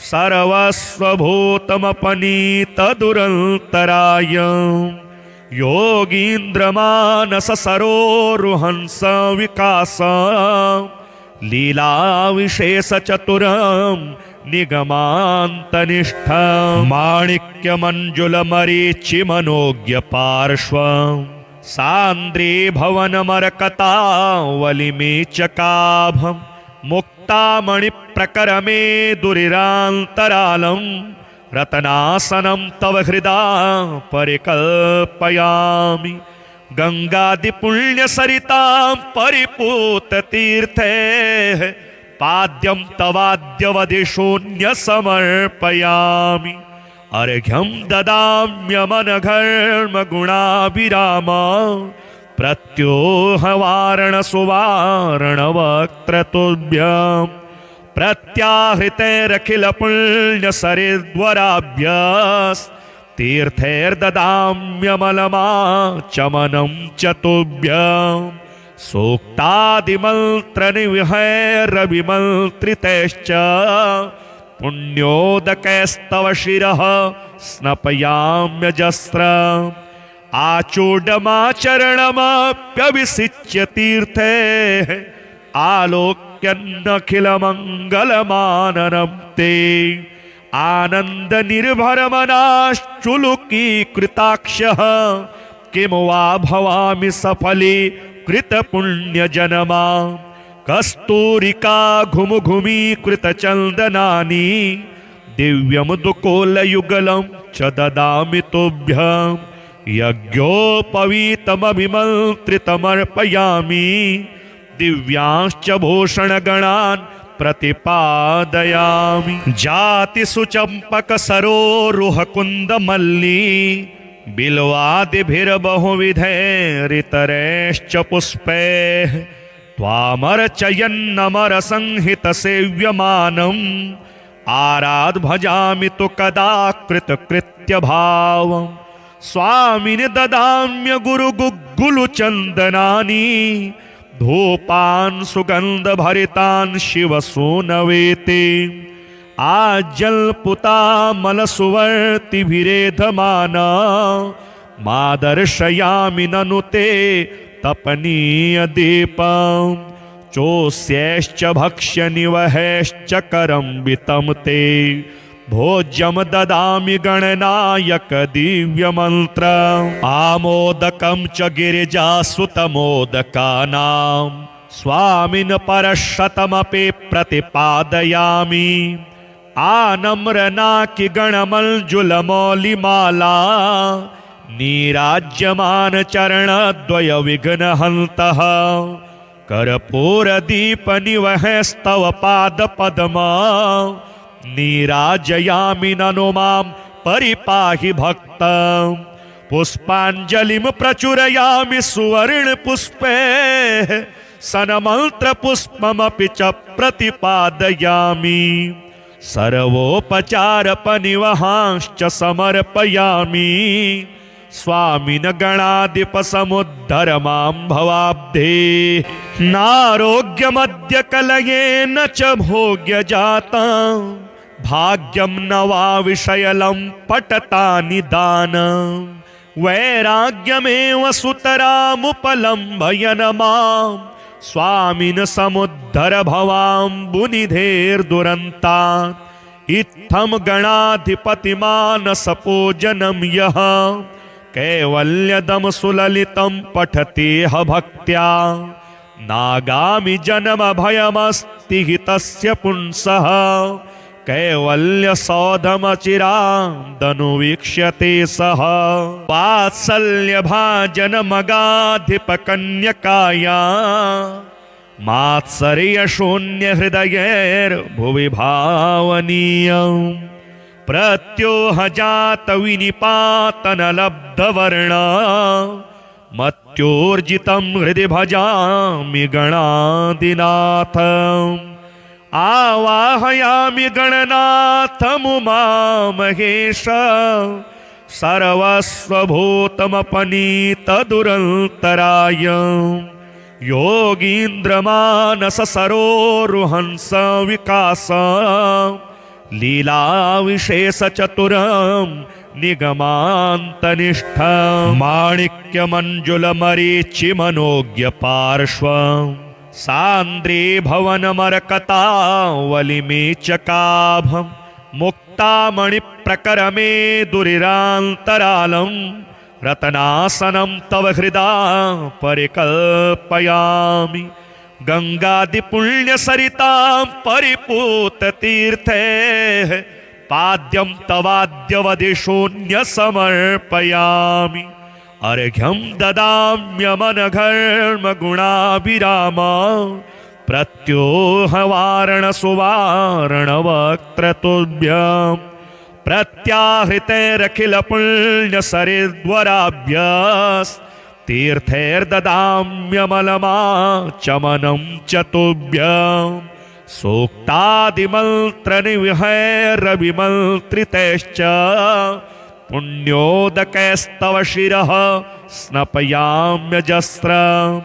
सर्वस्वभूतमपनीतदुरन्तराय योगीन्द्रमानससरोरुहंस विकास लीलाविशेषचतुरं निगमान्तनिष्ठं माणिक्यमञ्जुलमरीचिमनोज्ञपार्श्वं सान्द्रे भवनमरकतावलिमेचकाभं मुक्तामणिप्रकरमे दुरिरान्तरालं रतनासनं तव हृदा परिकल्पयामि गंगादिपुण्यसरितां परिपूततीर्थे पाद्यं तवाद्यवधिशून्यसमर्पयामि अर्घ्यं ददाम्यमनघर्मगुणाभिराम प्रत्योहवारणसुवारणवक्त्रतुभ्यं प्रत्याहृतैरखिलपुण्यसरिद्वराभ्यास्तीर्थैर्ददाम्यमलमाचमनं च तुभ्यं सूक्तादिमन्त्रनिवहैरविमन्त्रितैश्च पुण्योदकैस्तव शिरः स्नपयाम्यजस्रम् आचूडमाचरणमप्यभिषिच्य तीर्थे आलोक्यन्नखिलमङ्गलमाननं ते आनन्दनिर्भरमनाश्चुलुकीकृताक्षः किं वा भवामि सफली कृतपुण्यजनमा कस्तूरिका घुमघुमीकृतचन्दनानि दिव्यमुदुकोलयुगलं च ददामि तुभ्यं यज्ञोपवीतमभिमन्त्रितमर्पयामि दिव्यांश्च भूषणगणान् प्रतिपादयामि जातिसुचम्पकसरोरुहकुन्दमल्ली बिल्वादिभिर्बहुविधैरितरैश्च पुष्पैः त्वामर्चयन्नमरसंहितसेव्यमानम् आराध भजामि तु कदा कृतकृत्यभावम् स्वामिनि ददाम्य गुरुगुग्गुलुचन्दनानि धूपान् सुगन्धभरितान् शिवसूनवेते आज्जल्पुतामलसुवर्तिभिरेधमाना मादर्शयामि ननु ते तपनीयदीपम् चोष्यैश्च भक्ष्यनिवहैश्च करं वितं ते भोज्यं ददामि गणनायक दिव्यमन्त्र आमोदकं च गिरिजासुतमोदकानां स्वामिन् परशतमपि प्रतिपादयामि आनम्रनाकि गणमञ्जुलमौलिमाला नीराज्यमान चरणद्वय विघ्नहन्तः कर्पूरदीपनिवहैस्तव पादपद्मा नीराजयामि ननु मां परिपाहि भक्तं पुष्पाञ्जलिं प्रचुरयामि सुवर्णपुष्पे सन्मन्त्रपुष्पमपि च प्रतिपादयामि सर्वोपचारपनिवहांश्च समर्पयामि स्वामिन् गणाधिपसमुद्धर मां भवाब्धे नारोग्यमद्य कलयेन च भोग्यजातं भाग्यं न वा विषयलं पटतानि दानं वैराग्यमेव सुतरामुपलम्भयन् मां स्वामिन् समुद्धर भवाम्बुनिधेर्दुरन्तात् इत्थं गणाधिपतिमानसपूजनं यः कैवल्यदं सुललितं पठतेह भक्त्या नागामि जन्म भयमस्ति हि तस्य पुंसः कैवल्यसौधमचिरादनुवीक्ष्यते सः वात्सल्यभाजनमगाधिपकन्यकाया मात्सर्यशून्यहृदयैर्भुवि भावनीयम् प्रत्योहजात विनिपातनलब्धवर्ण मत्योर्जितं हृदि भजामि गणाधिनाथम् आवाहयामि गणनाथमुमामहेश सर्वस्वभूतमपनीतदुरन्तराय योगीन्द्रमानससरोरुहंस विकास लीलाविशेषचतुरं निगमान्तनिष्ठं माणिक्यमञ्जुलमरीचिमनोज्ञपार्श्वं सान्द्रीभवनमरकतावलिमेचकाभं मुक्तामणिप्रकरमे दुरिरान्तरालं रतनासनं तव हृदा परिकल्पयामि गंगादिपुण्यसरितां परिपूततीर्थे पाद्यं तवाद्यवदिशोऽन्यसमर्पयामि अर्घ्यं ददाम्यमनघर्मगुणाभिराम प्रत्योहवारणसुवारणवक्त्रतुभ्यं प्रत्याहृतैरखिलपुण्यसरिद्वराभ्यास्तीर्थैर्ददाम्यमलमाचमनं च तुभ्यं सूक्तादिमन्त्रनिविहैरविमन्त्रितैश्च पुण्योदकैस्तव शिरः स्नपयाम्यजस्रम्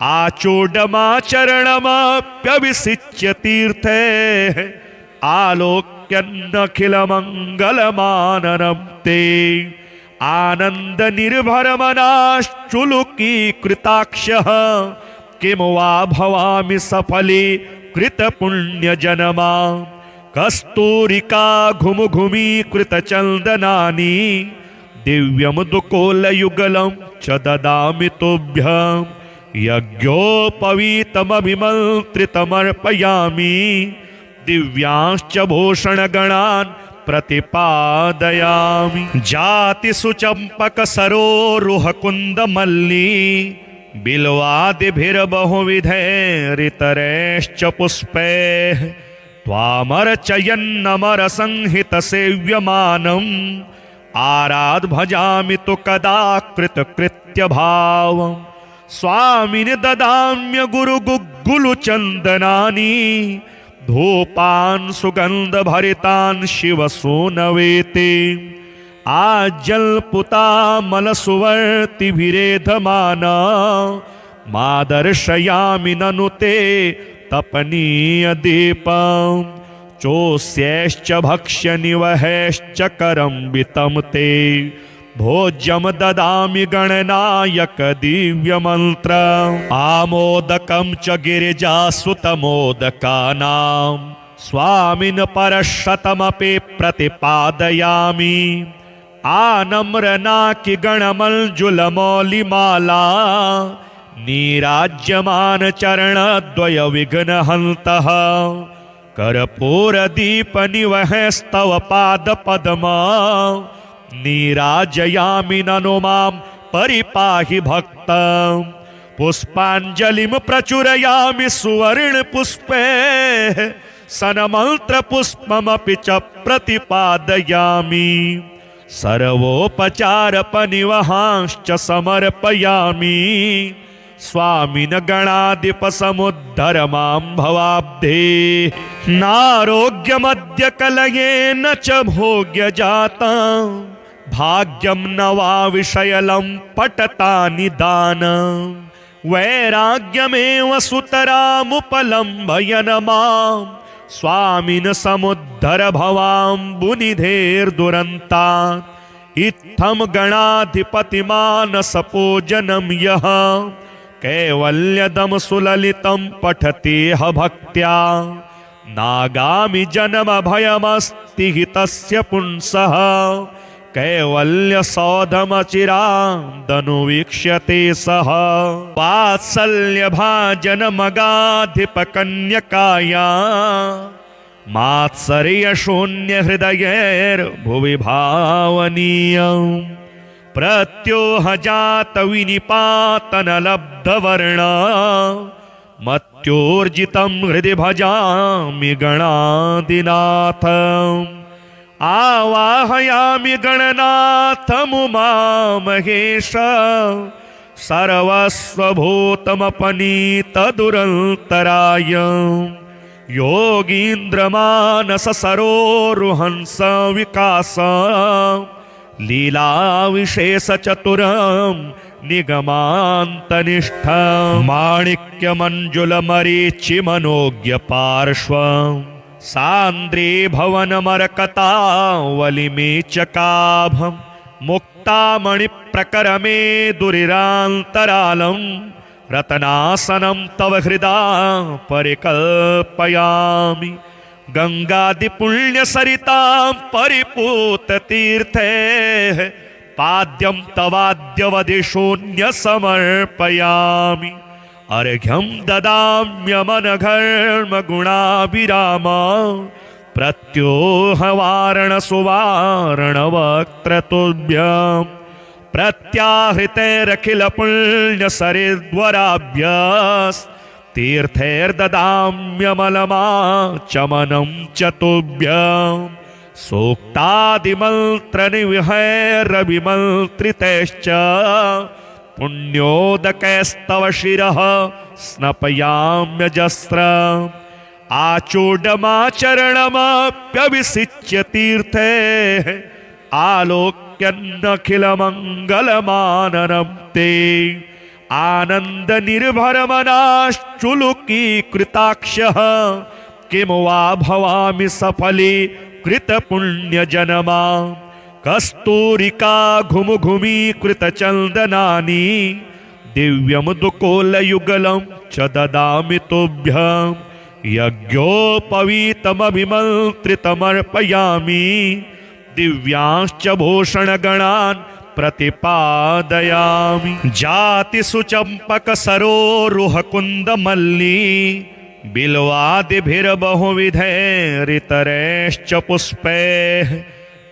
आचूडमाचरणमप्यभिषिच्य तीर्थे आलोक्यन्नखिलमङ्गलमाननं ते आनन्दनिर्भरमनाश्चुलुकीकृताक्षः किं वा भवामि सफली कृतपुण्यजनमा कस्तूरिका घुमघुमीकृतचन्दनानि दिव्यमुदुकोलयुगलं च ददामि तुभ्यं यज्ञोपवीतमभिमन्त्रितमर्पयामि दिव्यांश्च भूषणगणान् प्रतिपादयामि जातिसुचम्पकसरोरुहकुन्दमल्ली बिल्वादिभिर्बहुविधैरितरैश्च पुष्पैः त्वामर्चयन्नमरसंहितसेव्यमानम् आराध भजामि तु कदा कृतकृत्यभावम् स्वामिनि ददाम्य गुरुगुग्गुलुचन्दनानि धूपान् सुगन्धभरितान् शिवसूनवेति आज्जल्पुतामलसुवर्तिभिरेधमाना मादर्शयामि ननु ते तपनीयदीपम् चोष्यैश्च भक्ष्यनिवहैश्च करम्बितं ते भोज्यं ददामि गणनायक दिव्यमन्त्रम् आमोदकं च गिरिजासुतमोदकानां स्वामिन् परशतमपि प्रतिपादयामि आनम्रनाकि गणमञ्जुलमौलिमाला नीराज्यमान चरणद्वय विघ्नहन्तः कर्पूरदीपनिवहैस्तव पादपद्मा नीराजयामि ननु मां परिपाहि भक्तं पुष्पाञ्जलिं प्रचुरयामि सुवर्णपुष्पे सन्मन्त्रपुष्पमपि च प्रतिपादयामि सर्वोपचारपनिवहांश्च समर्पयामि स्वामिन् गणाधिपसमुद्धर मां भवाब्धे नारोग्यमद्य कलयेन च भोग्यजातं भाग्यं न वा विषयलं पटता निदानं वैराग्यमेव सुतरामुपलम्भयन् मां स्वामिन् समुद्धर भवाम्बुनिधेर्दुरन्तात् इत्थं गणाधिपतिमानसपूजनं यः कैवल्यदं सुललितं पठतेह भक्त्या नागामि जन्म भयमस्ति हि तस्य पुंसः कैवल्यसौधमचिरादनुवीक्ष्यते सः वात्सल्यभाजनमगाधिपकन्यकाया मात्सर्यशून्यहृदयैर्भुवि भावनीयम् प्रत्योहजात विनिपातनलब्धवर्ण मत्योर्जितं हृदि भजामि गणाधिनाथम् आवाहयामि गणनाथमुमामहेश सर्वस्वभूतमपनीतदुरन्तराय योगीन्द्रमानससरोरुहंस विकास लीलाविशेषचतुरं निगमान्तनिष्ठं माणिक्यमञ्जुलमरीचिमनोज्ञपार्श्वं सान्द्रीभवनमरकतावलिमेचकाभं मुक्तामणिप्रकरमे दुरिरान्तरालं रतनासनं तव हृदा परिकल्पयामि गंगादिपुण्यसरितां परिपूततीर्थे पाद्यं तवाद्यवदिशून्यसमर्पयामि अर्घ्यं ददाम्यमनघर्मगुणाभिराम प्रत्योहवारणसुवारणवक्त्रतुभ्यं प्रत्याहृतैरखिलपुण्यसरिद्वराभ्यास्तीर्थैर्ददाम्यमलमाचमनं च तुभ्यं सूक्तादिमन्त्रनिवहैरविमन्त्रितैश्च पुण्योदकैस्तव शिरः स्नपयाम्यजस्रम् आचूडमाचरणमप्यविसिच्य तीर्थे आलोक्यन्नखिलमङ्गलमाननं ते आनन्दनिर्भरमनाश्चुलुकीकृताक्षः किं वा भवामि सफली कृतपुण्यजनमा कस्तूरिका घुमघुमीकृतचन्दनानि दिव्यमुदुकोलयुगलं च ददामि तुभ्यं यज्ञोपवीतमभिमन्त्रितमर्पयामि दिव्यांश्च भूषणगणान् प्रतिपादयामि जातिसुचम्पकसरोरुहकुन्दमल्ली बिल्वादिभिर्बहुविधैरितरैश्च पुष्पैः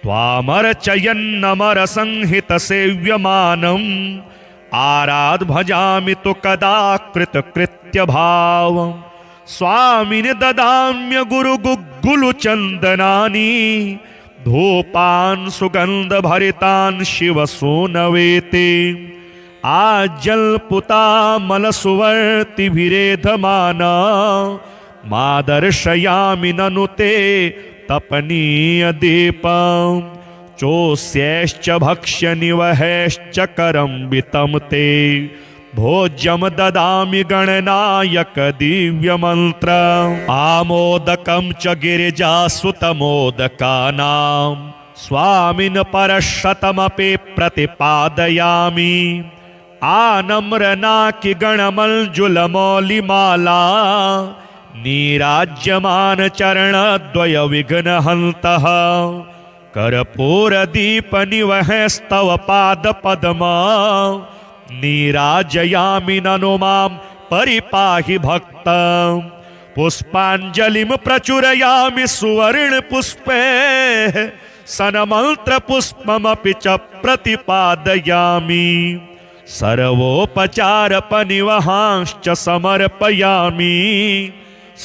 त्वामर्चयन्नमरसंहितसेव्यमानम् आराध भजामि तु कदा कृतकृत्यभावम् स्वामिनि ददाम्य गुरुगुग्गुलुचन्दनानि धूपान् सुगन्धभरितान् शिवसूनवेति आज्जल्पुतामलसुवर्तिभिरेधमाना मादर्शयामि ननु ते तपनीयदीपम् चोस्यैश्च भक्ष्यनिवहैश्च करं वितं ते भोज्यं ददामि गणनायक दिव्यमन्त्र आमोदकं च गिरिजासुतमोदकानां स्वामिन् परशतमपि प्रतिपादयामि आनम्रनाकि गणमञ्जुलमौलिमाला नीराज्यमान चरणद्वय विघ्नहन्तः कर्पूरदीपनिवहैस्तव पादपद्मा नीराजयामि ननु मां परिपाहि भक्तं पुष्पाञ्जलिं प्रचुरयामि सुवर्णपुष्पे सन्मन्त्रपुष्पमपि च प्रतिपादयामि सर्वोपचारपनिवहांश्च समर्पयामि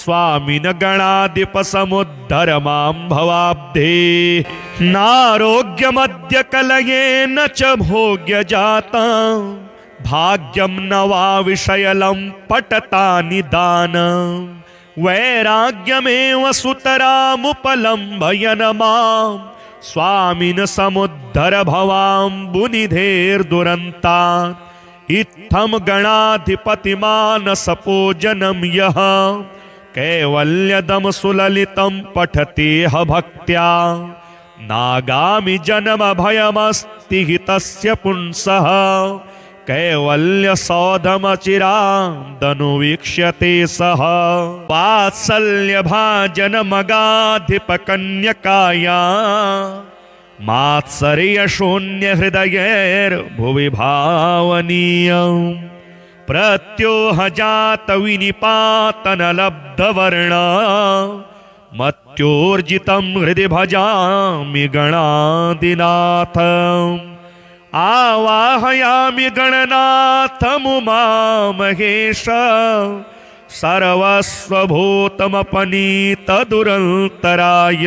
स्वामिन् गणाधिपसमुद्धर मां भवाब्धे नारोग्यमद्य कलयेन च भोग्यजातं भाग्यं न वा विषयलं पटता निदानं वैराग्यमेव सुतरामुपलम्भयन् मां स्वामिन् समुद्धर भवाम्बुनिधेर्दुरन्तान् इत्थं गणाधिपतिमानसपूजनं यः कैवल्यदं सुललितं पठतेह भक्त्या नागामि जन्म भयमस्ति हि तस्य पुंसः कैवल्यसौधमचिरादनुवीक्ष्यते सः वात्सल्यभाजनमगाधिपकन्यकाया मात्सर्यशून्यहृदयैर्भुवि भावनीयम् प्रत्योहजात विनिपातनलब्धवर्ण मत्योर्जितं हृदि भजामि गणाधिनाथम् आवाहयामि गणनाथमुमामहेश सर्वस्वभूतमपनीतदुरन्तराय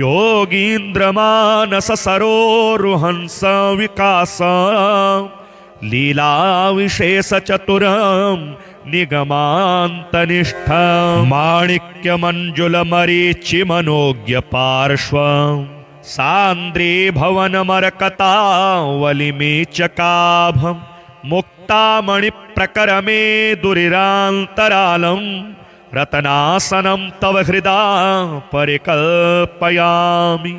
योगीन्द्रमानससरोरुहंस विकास लीलाविशेषचतुरं निगमान्तनिष्ठं माणिक्यमञ्जुलमरीचिमनोज्ञपार्श्वं सान्द्रीभवनमरकतावलिमेचकाभं मुक्तामणिप्रकरमे दुरिरान्तरालं रतनासनं तव हृदा परिकल्पयामि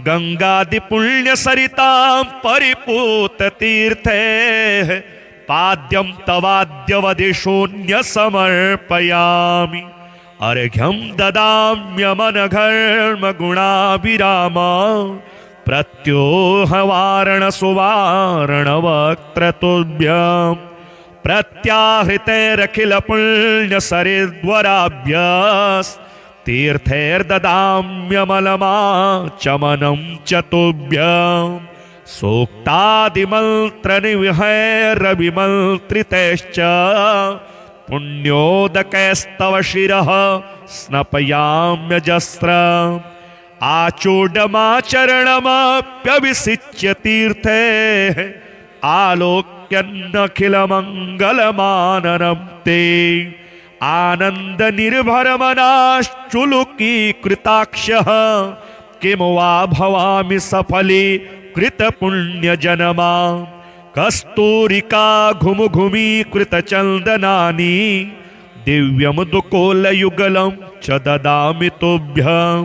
गंगादिपुण्यसरितां परिपूततीर्थे पाद्यं तवाद्यवधिशून्य समर्पयामि अर्घ्यं ददाम्यमनघर्मगुणाभिराम प्रत्योहवारणसुवारणवक्त्रतुभ्यं प्रत्याहृतैरखिलपुण्यसरिद्वराभ्यास् तीर्थैर्ददाम्यमलमाचमनं च तुभ्यं सूक्तादिमन्त्रनिविहैरविमन्त्रितैश्च पुण्योदकैस्तव शिरः स्नपयाम्यजस्रम् आचूडमाचरणमप्यभिषिच्य तीर्थे आलोक्यन्नखिलमङ्गलमाननं ते आनन्दनिर्भरमनाश्चुलुकीकृताक्षः किं वा भवामि सफली कृतपुण्यजनमा कस्तूरिका घुमघुमीकृतचन्दनानि दिव्यमुदुकोलयुगलं च ददामि तुभ्यं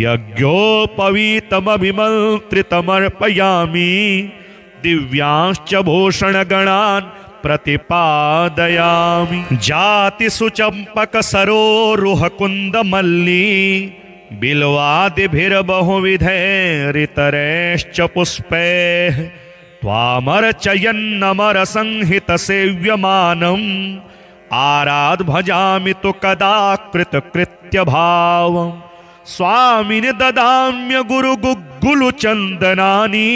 यज्ञोपवीतमभिमन्त्रितमर्पयामि दिव्यांश्च भूषणगणान् प्रतिपादयामि जातिसुचम्पकसरोरुहकुन्दमल्ली बिल्वादिभिर्बहुविधैरितरैश्च पुष्पैः त्वामर्चयन्नमरसंहितसेव्यमानम् आराध भजामि तु कदा कृतकृत्यभावम् स्वामिनि ददाम्य गुरुगुग्गुलुचन्दनानि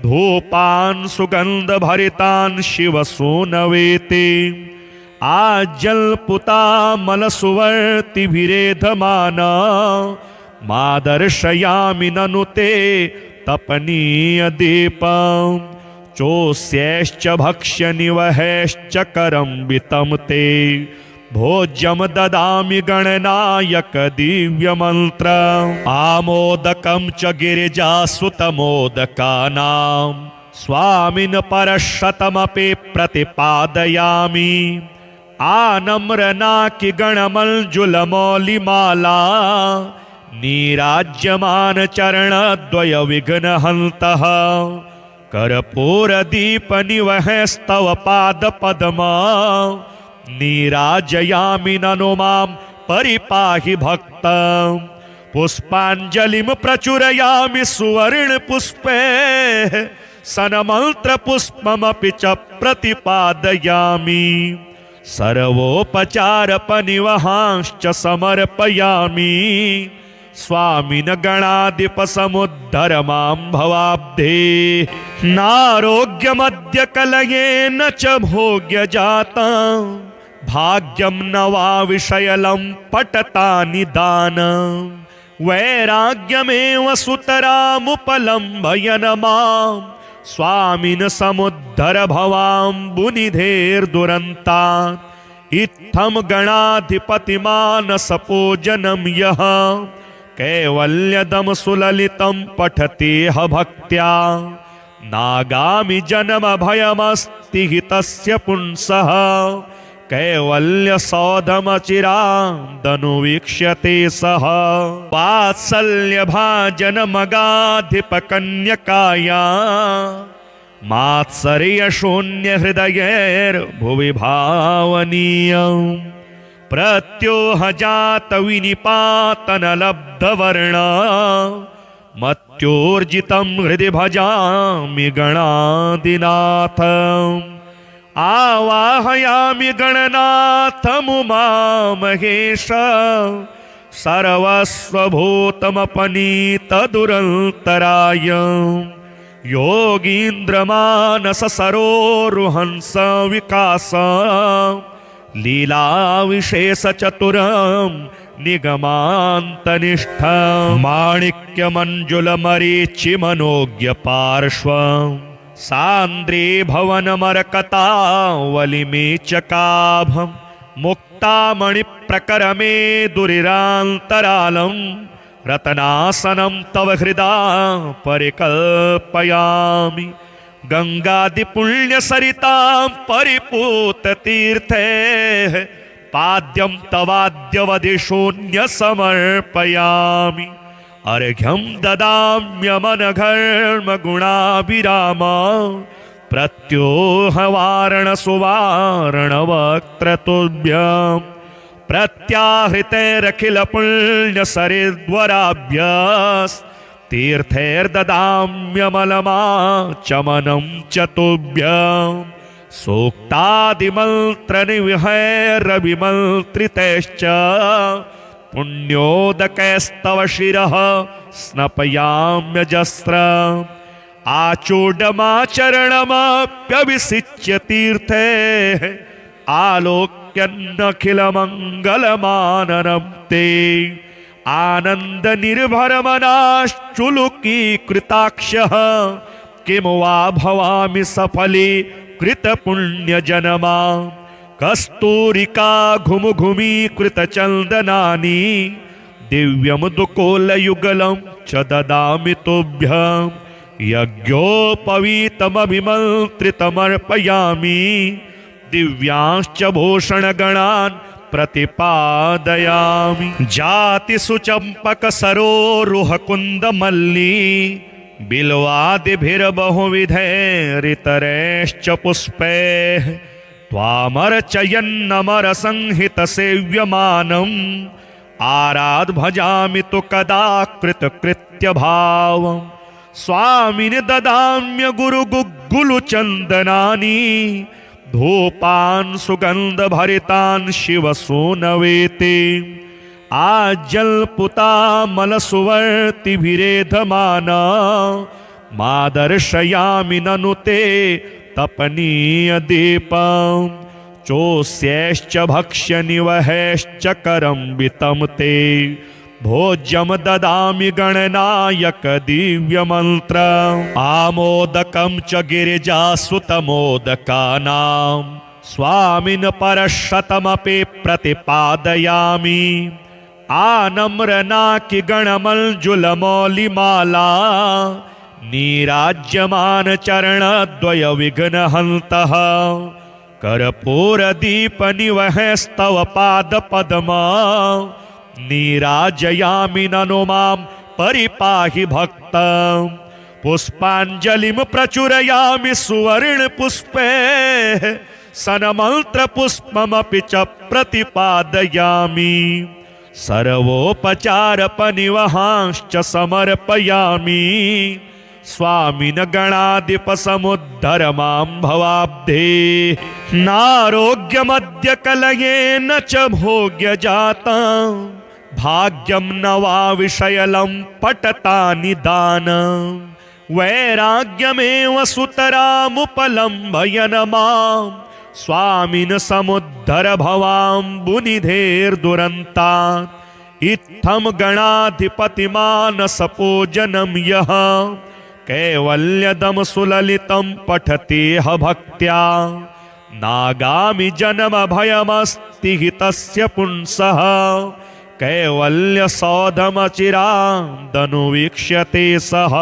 धूपान् सुगन्धभरितान् शिवसूनवेति आज्जल्पुतामलसुवर्तिभिरेधमाना मादर्शयामि ननु ते तपनीयदीपम् चोष्यैश्च भक्ष्यनिवहैश्च करं वितं ते भोज्यं ददामि गणनायक दिव्यमन्त्रम् आमोदकं च गिरिजासुतमोदकानां स्वामिन् परशतमपि प्रतिपादयामि आनम्रनाकि गणमञ्जुलमौलिमाला नीराज्यमान चरणद्वय विघ्नहन्तः कर्पूरदीपनिवहैस्तव पादपद्मा नीराजयामि ननु मां परिपाहि भक्तं पुष्पाञ्जलिं प्रचुरयामि सुवर्णपुष्पे सन्मन्त्रपुष्पमपि च प्रतिपादयामि सर्वोपचारपनिवहांश्च समर्पयामि स्वामिन् गणाधिपसमुद्धर मां भवाब्धे नारोग्यमद्य कलयेन च भोग्यजातं भाग्यं न वा विषयलं पटतानि दानं वैराग्यमेव सुतरामुपलम्भयन् मां स्वामिन् समुद्धर भवाम्बुनिधेर्दुरन्तान् इत्थं गणाधिपतिमानसपूजनं यः कैवल्यदं सुललितं पठति ह भक्त्या नागामि जन्म भयमस्ति हि तस्य पुंसः कैवल्यसौधमचिरादनुवीक्ष्यते सः वात्सल्यभाजनमगाधिपकन्यकाया मात्सर्यशून्यहृदयैर्भुवि भावनीयम् प्रत्योहजात विनिपातनलब्धवर्ण मत्योर्जितं हृदि भजामि गणाधिनाथम् आवाहयामि गणनाथमुमामहेश सर्वस्वभूतमपनीतदुरन्तराय योगीन्द्रमानससरोरुहंस विकास लीलाविशेषचतुरं निगमान्तनिष्ठं माणिक्यमञ्जुलमरीचिमनोज्ञपार्श्वं सान्द्रीभवनमरकतावलिमेचकाभं मुक्तामणिप्रकरमे दुरिरान्तरालं रत्नासनं तव हृदा परिकल्पयामि गंगादिपुण्यसरितां परिपूततीर्थे पाद्यं तवाद्यवधिशून्य समर्पयामि अर्घ्यं ददाम्यमनघर्मगुणाभिराम प्रत्योहवारणसुवारणवक्त्रतुभ्यं प्रत्याहृतैरखिलपुण्यसरिद्वराभ्यस् तीर्थैर्ददाम्यमलमाचमनं च तुभ्यं सूक्तादिमन्त्रनिविहैरविमन्त्रितैश्च पुण्योदकैस्तव शिरः स्नपयाम्यजस्र आचूडमाचरणमप्यभिषिच्य तीर्थे आलोक्यन्नखिलमङ्गलमाननं ते आनंद निर्भर मनाश्चुलुकीकृताक्षः किम वा भवामि सफली कृत पुण्य जनमा कस्तूरिका घुम घुमीकृत चंदनानि दिव्यमुदुकोलयुगलं च ददामि तुभ्यं यज्ञोपवीतमभिमन्त्रितमर्पयामि दिव्यांश्च भूषणगणान् प्रतिपादयामि जाति सुचंपक सरोरुह कुंद मल्ली बिल्वादिभिर्बहुविधैरितरैश्च पुष्पैः त्वामर्चयन्नमर संहित सेव्यमानम् आराध भजामि तु कदा कृतकृत्य भावम् स्वामिनि ददाम्य गुरु गुग्गुलु चंदनानि धूपान् सुगंध भरितान् शिव सूनवेते आज्जल्पुतामल सुवर्तिभिरेधमाना मादर्शयामि ननु ते तपनीय दीपम् चोस्यैश्च भक्ष्य निवहैश्च करं वितं ते भोज्यम ददामि गणनायक दिव्य मंत्र आमोदकं च गिरिजासुतमोदकानां स्वामिन् परशतमपि प्रतिपादयामि आनम्रनाकि गणमञ्जुलमौलिमाला नीराज्यमान चरणद्वय विघ्नहन्तः कर्पूरदीप निवहैस्तव पादपद्मा नीराजयामि ननु मां परिपाहि भक्तं पुष्पाञ्जलिं प्रचुरयामि सुवर्ण पुष्पे सन्मन्त्र पुष्पमपि च प्रतिपादयामि सर्वोपचारपनिवहांश्च समर्पयामि स्वामिन् गणाधिप समुद्धर मां भवाब्धे नारोग्यमद्य कलयेन च भोग्यजातं भाग्यं न वा विषयलं पटता निदान वैराग्यमेव सुतरामुपलम्भयन मां स्वामिन् समुद्धर भवाम्बुनिधेर्दुरन्तात् इत्थं गणाधिपतिमानसपूजनं यः कैवल्यदं सुललितं पठतेह भक्त्या नागामि जन्म भयमस्ति हि तस्य पुंसः कैवल्यसौधमचिरादनुवीक्ष्यते सः।